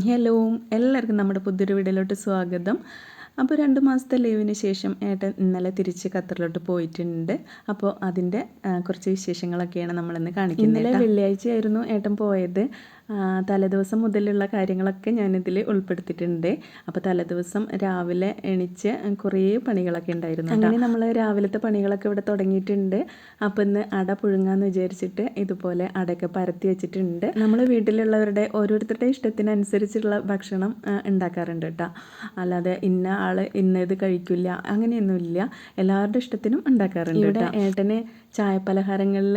Hello, എല്ലാവർക്കും നമ്മുടെ പുതിയൊരു വീഡിയോയിലോട്ട് സ്വാഗതം. അപ്പോൾ 2 മാസത്തെ ലീവിന് ശേഷം ഏട്ടൻ ഇന്നലെ തിരിച്ച് ഖത്തറിലോട്ട് പോയിട്ടുണ്ട്. അപ്പോൾ അതിൻ്റെ കുറച്ച് വിശേഷങ്ങളൊക്കെയാണ് നമ്മളിന്ന് കാണിക്കുന്നത്. ഇന്നലെ വെള്ളിയാഴ്ചയായിരുന്നു ഏട്ടൻ പോയത്. തലേദിവസം മുതലുള്ള കാര്യങ്ങളൊക്കെ ഞാനിതിൽ ഉൾപ്പെടുത്തിയിട്ടുണ്ട്. അപ്പോൾ തലേദിവസം രാവിലെ എണിച്ച് കുറേ പണികളൊക്കെ ഉണ്ടായിരുന്നു. അങ്ങനെ നമ്മൾ രാവിലത്തെ പണികളൊക്കെ ഇവിടെ തുടങ്ങിയിട്ടുണ്ട്. അപ്പോൾ ഇന്ന് അട പുഴുങ്ങാന്ന് വിചാരിച്ചിട്ട് ഇതുപോലെ അടയൊക്കെ പരത്തി വെച്ചിട്ടുണ്ട്. നമ്മൾ വീട്ടിലുള്ളവരുടെ ഓരോരുത്തരുടെ ഇഷ്ടത്തിനനുസരിച്ചുള്ള ഭക്ഷണം ഉണ്ടാക്കാറുണ്ട് കേട്ടോ. അല്ലാതെ ഇന്ന ആൾ ഇന്നത് കഴിക്കില്ല അങ്ങനെയൊന്നുമില്ല, എല്ലാവരുടെ ഇഷ്ടത്തിനും ഉണ്ടാക്കാറുണ്ട്. ഇവിടെ ഏട്ടന് ചായപലഹാരങ്ങളിൽ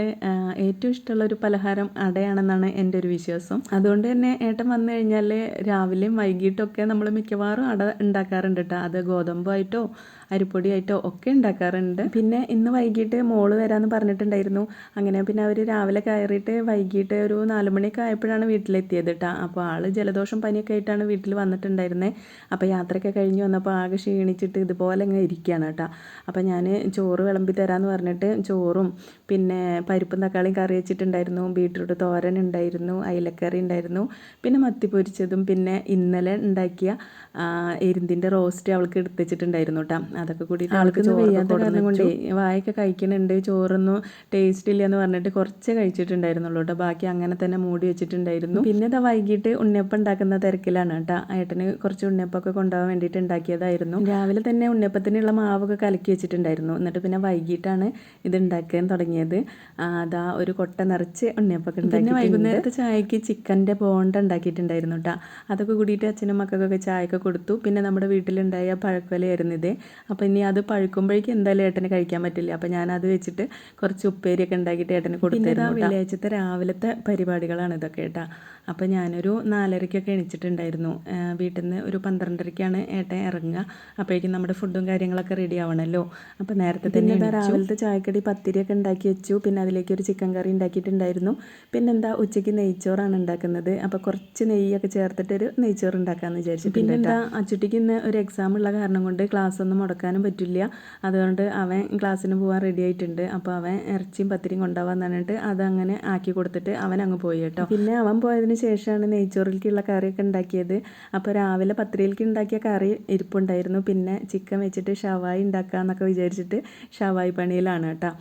ഏറ്റവും ഇഷ്ടമുള്ളൊരു പലഹാരം അടയാണെന്നാണ് എൻ്റെ ഒരു വിശ്വാസം. അതുകൊണ്ട് തന്നെ ഏട്ടൻ വന്നു കഴിഞ്ഞാൽ രാവിലെയും വൈകിട്ടൊക്കെ നമ്മൾ മിക്കവാറും അട ഉണ്ടാക്കാറുണ്ട് കേട്ടോ. അത് ഗോതമ്പായിട്ടോ അരിപ്പൊടിയായിട്ടോ ഒക്കെ ഉണ്ടാക്കാറുണ്ട്. പിന്നെ ഇന്ന് വൈകിട്ട് മോള് വരാമെന്ന് പറഞ്ഞിട്ടുണ്ടായിരുന്നു. അങ്ങനെ പിന്നെ അവർ രാവിലെ കയറിയിട്ട് വൈകിട്ട് ഒരു 4 മണിയൊക്കെ ആയപ്പോഴാണ് വീട്ടിലെത്തിയത് കേട്ടോ. അപ്പോൾ ആൾ ജലദോഷം പനിയൊക്കെ ആയിട്ടാണ് വീട്ടിൽ വന്നിട്ടുണ്ടായിരുന്നത്. അപ്പോൾ യാത്രയൊക്കെ കഴിഞ്ഞ് വന്നപ്പോൾ ആകെ ക്ഷീണിച്ചിട്ട് ഇതുപോലെ അങ്ങ് ഇരിക്കുകയാണ് കേട്ടോ. അപ്പോൾ ഞാൻ ചോറ് വിളമ്പി തരാമെന്ന് പറഞ്ഞിട്ട് ചോറും പിന്നെ പരിപ്പും തക്കാളിയും കറി വെച്ചിട്ടുണ്ടായിരുന്നു, ബീട്രൂട്ട് തോരൻ ഉണ്ടായിരുന്നു, അയിലക്കറി ഉണ്ടായിരുന്നു, പിന്നെ മത്തി പൊരിച്ചതും, പിന്നെ ഇന്നലെ ഉണ്ടാക്കിയ എരുന്തിൻ്റെ റോസ്റ്റ് അവൾക്ക് എടുത്ത് വെച്ചിട്ടുണ്ടായിരുന്നു കേട്ടോ. അതൊക്കെ കൂടിയിട്ട് ആൾക്ക് വയ്യാത്ത കാരണം കൊണ്ട് വായൊക്കെ കഴിക്കുന്നുണ്ട്. ചോറൊന്നും ടേസ്റ്റ് ഇല്ല എന്ന് പറഞ്ഞിട്ട് കുറച്ചേ കഴിച്ചിട്ടുണ്ടായിരുന്നുള്ളൂ കേട്ടോ. ബാക്കി അങ്ങനെ തന്നെ മൂടി വെച്ചിട്ടുണ്ടായിരുന്നു. പിന്നെ ഇതാ വൈകിട്ട് ഉണ്ണിയപ്പം ഉണ്ടാക്കുന്ന തിരക്കിലാണ് കേട്ടോ. ഏട്ടന് കുറച്ച് ഉണ്ണിയപ്പമൊക്കെ കൊണ്ടുപോകാൻ വേണ്ടിയിട്ട് ഉണ്ടാക്കിയതായിരുന്നു. രാവിലെ തന്നെ ഉണ്ണിയപ്പത്തിനുള്ള മാവൊക്കെ കലക്കി വെച്ചിട്ടുണ്ടായിരുന്നു. എന്നിട്ട് പിന്നെ വൈകിട്ടാണ് ഇത് ഉണ്ടാക്കാൻ തുടങ്ങിയത്. അതാ ഒരു കൊട്ട നിറച്ച് ഉണ്ണിയപ്പൊക്കെ ഉണ്ടാക്കി. പിന്നെ വൈകുന്നേരത്തെ ചായക്ക് ചിക്കൻ്റെ ബോണ്ട ഉണ്ടാക്കിയിട്ടുണ്ടായിരുന്നു കേട്ടോ. അതൊക്കെ കൂടിയിട്ട് അച്ഛനും മക്കൾക്കൊക്കെ ചായയൊക്കെ കൊടുത്തു. പിന്നെ നമ്മുടെ വീട്ടിലുണ്ടായ പഴക്കൊലയായിരുന്നു ഇത്. അപ്പോൾ ഇനി അത് പഴുക്കുമ്പോഴേക്കും എന്തായാലും ഏട്ടന് കഴിക്കാൻ പറ്റില്ല. അപ്പോൾ ഞാനത് വെച്ചിട്ട് കുറച്ച് ഉപ്പേരിയൊക്കെ ഉണ്ടാക്കിയിട്ട് ഏട്ടന് കൊടുത്തിരുന്നു. വെള്ളിയാഴ്ചത്തെ രാവിലത്തെ പരിപാടികളാണ് ഇതൊക്കെ കേട്ടോ. അപ്പോൾ ഞാനൊരു 4:30ക്കൊക്കെ എണിച്ചിട്ടുണ്ടായിരുന്നു. വീട്ടിൽ നിന്ന് ഒരു 12:30ക്കാണ് ഏട്ടൻ ഇറങ്ങുക. അപ്പോഴേക്കും നമ്മുടെ ഫുഡും കാര്യങ്ങളൊക്കെ റെഡി ആവണമല്ലോ. അപ്പോൾ നേരത്തെ തന്നെ രാവിലത്തെ ചായക്കടി പത്തിരിയൊക്കെ ഉണ്ടാക്കി വെച്ചു. പിന്നെ അതിലേക്ക് ഒരു ചിക്കൻ കറി ഉണ്ടാക്കിയിട്ടുണ്ടായിരുന്നു. പിന്നെന്താ ഉച്ചയ്ക്ക് നെയ്ച്ചോറാണ് ഉണ്ടാക്കുന്നത്. അപ്പോൾ കുറച്ച് നെയ്യൊക്കെ ചേർത്തിട്ടൊരു നെയ്ച്ചോറ് ഉണ്ടാക്കാമെന്ന് വിചാരിച്ചു. പിന്നെന്താ അച്ചുട്ടിക്ക് ഇന്ന് ഒരു എക്സാം ഉള്ള കാരണം കൊണ്ട് ക്ലാസ് ഒന്നും മുടക്കാനും പറ്റില്ല. അതുകൊണ്ട് അവൻ ക്ലാസ്സിന് പോകാൻ റെഡി ആയിട്ടുണ്ട്. അപ്പോൾ അവൻ ഇറച്ചിയും പത്തിരിയും കൊണ്ടുപോകാൻ പറഞ്ഞിട്ട് അതങ്ങനെ ആക്കി കൊടുത്തിട്ട് അവൻ അങ്ങ് പോയി കേട്ടോ. പിന്നെ അവൻ പോയതിന് ശേഷമാണ് നെയ്ച്ചോറിലേക്കുള്ള കറിയൊക്കെ ഉണ്ടാക്കിയത്. അപ്പോൾ രാവിലെ പത്തിരിയിലേക്ക് ഉണ്ടാക്കിയ കറി ഇരിപ്പുണ്ടായിരുന്നു. പിന്നെ ചിക്കൻ വെച്ചിട്ട് ഷവായി ഉണ്ടാക്കാമെന്നൊക്കെ വിചാരിച്ചിട്ട് ഷവായി പണിയിലാണ് കേട്ടോ.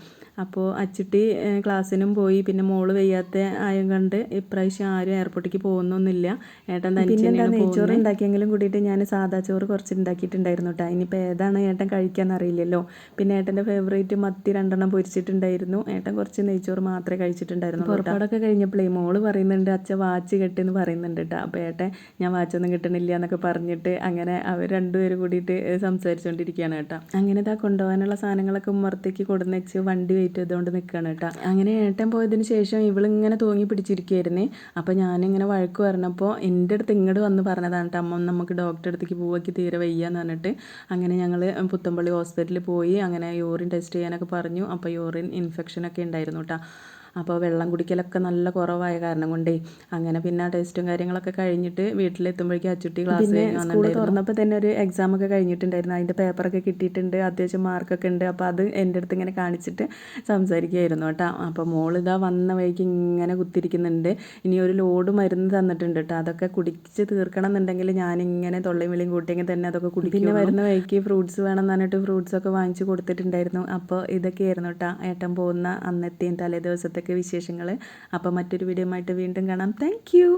അപ്പോൾ അച്ചുട്ടി ക്ലാസ്സിനും പോയി. പിന്നെ മോള് വയ്യാത്ത ആയം കണ്ട് ഇപ്രാവശ്യം ആരും എയർപോർട്ടിലേക്ക് പോകുന്നൊന്നുമില്ല. ഏട്ടൻ തന്നെ നെയ്ച്ചോറ് ഉണ്ടാക്കിയെങ്കിലും കൂടിയിട്ട് ഞാൻ സാദാ ചോറ് കുറച്ച് ഉണ്ടാക്കിയിട്ടുണ്ടായിരുന്നു കേട്ടോ. ഇനിയിപ്പോൾ ഏതാണ് ഏട്ടൻ കഴിക്കാൻ അറിയില്ലല്ലോ. പിന്നെ ഏട്ടൻ്റെ ഫേവറേറ്റ് മത്തി 2 പൊരിച്ചിട്ടുണ്ടായിരുന്നു. ഏട്ടൻ കുറച്ച് നെയ്ച്ചോറ് മാത്രമേ കഴിച്ചിട്ടുണ്ടായിരുന്നു. പുറപ്പാടൊക്കെ കഴിഞ്ഞപ്പോഴേ മോള് പറയുന്നുണ്ട് അച്ഛ വാച്ച് കെട്ടെന്ന് പറയുന്നുണ്ട് കേട്ടോ. അപ്പോൾ ഏട്ടൻ ഞാൻ വാച്ചൊന്നും കിട്ടണില്ല എന്നൊക്കെ പറഞ്ഞിട്ട് അങ്ങനെ അവർ രണ്ടുപേരും കൂടിയിട്ട് സംസാരിച്ചുകൊണ്ടിരിക്കുകയാണ് കേട്ടോ. അങ്ങനെ ഇതാ കൊണ്ടുപോകാനുള്ള സാധനങ്ങളൊക്കെ ഉമ്മറത്തേക്ക് കൊടുന്ന് വെച്ച് വണ്ടി വെയിറ്റ് ചെയ്തുകൊണ്ട് നിൽക്കുകയാണ് കേട്ടോ. അങ്ങനെ ഏട്ടൻ പോയതിന് ശേഷം ഇവളിങ്ങനെ തൂങ്ങി പിടിച്ചിരിക്കുകയായിരുന്നേ. അപ്പോൾ ഞാനിങ്ങനെ വഴക്ക് പറഞ്ഞപ്പോൾ എൻ്റെ അടുത്ത് ഇങ്ങോട്ട് വന്ന് പറഞ്ഞതാണ് കേട്ടോ, അമ്മ നമുക്ക് ഡോക്ടറെ അടുത്തേക്ക് പോവാക്കി തീരെ വയ്യാന്ന് പറഞ്ഞിട്ട്. അങ്ങനെ ഞങ്ങൾ പുത്തമ്പള്ളി ഹോസ്പിറ്റലിൽ പോയി. അങ്ങനെ യൂറിൻ ടെസ്റ്റ് ചെയ്യാനൊക്കെ പറഞ്ഞു. അപ്പോൾ യൂറിൻ ഇൻഫെക്ഷനൊക്കെ ഉണ്ടായിരുന്നു കേട്ടോ. അപ്പോൾ വെള്ളം കുടിക്കലൊക്കെ നല്ല കുറവായ കാരണം കൊണ്ടേ അങ്ങനെ പിന്നെ ടെസ്റ്റും കാര്യങ്ങളൊക്കെ കഴിഞ്ഞിട്ട് വീട്ടിലെത്തുമ്പോഴേക്കും അച്ചുട്ടി ക്ലാസ് സ്കൂൾ തുറന്നപ്പോൾ തന്നെ ഒരു എക്സാമൊക്കെ കഴിഞ്ഞിട്ടുണ്ടായിരുന്നു. അതിൻ്റെ പേപ്പറൊക്കെ കിട്ടിയിട്ടുണ്ട്, അത്യാവശ്യം മാർക്കൊക്കെ ഉണ്ട്. അപ്പോൾ അത് എൻ്റെ അടുത്ത് ഇങ്ങനെ കാണിച്ചിട്ട് സംസാരിക്കുകയായിരുന്നു കേട്ടോ. അപ്പോൾ മോളിതാ വന്ന വഴിക്ക് ഇങ്ങനെ കുത്തിരിക്കുന്നുണ്ട്. ഇനി ഒരു ലോഡ് മരുന്ന് തന്നിട്ടുണ്ട് കേട്ടോ. അതൊക്കെ കുടിച്ച് തീർക്കണം എന്നുണ്ടെങ്കിൽ ഞാനിങ്ങനെ തൊള്ളയും വിളിയും കൂട്ടിയെങ്കിൽ തന്നെ അതൊക്കെ കുടിക്കും. പിന്നെ വരുന്ന വഴിക്ക് ഫ്രൂട്ട്സ് വേണം എന്ന് പറഞ്ഞിട്ട് ഫ്രൂട്ട്സൊക്കെ വാങ്ങിച്ച് കൊടുത്തിട്ടുണ്ടായിരുന്നു. അപ്പോൾ ഇതൊക്കെയായിരുന്നു കേട്ടോ ഏട്ടൻ പോകുന്ന അന്നത്തെയും തലേ ദിവസത്തെ വിശേഷങ്ങൾ. അപ്പോൾ മറ്റൊരു വീഡിയോ ആയിട്ട് വീണ്ടും കാണാം. Thank you.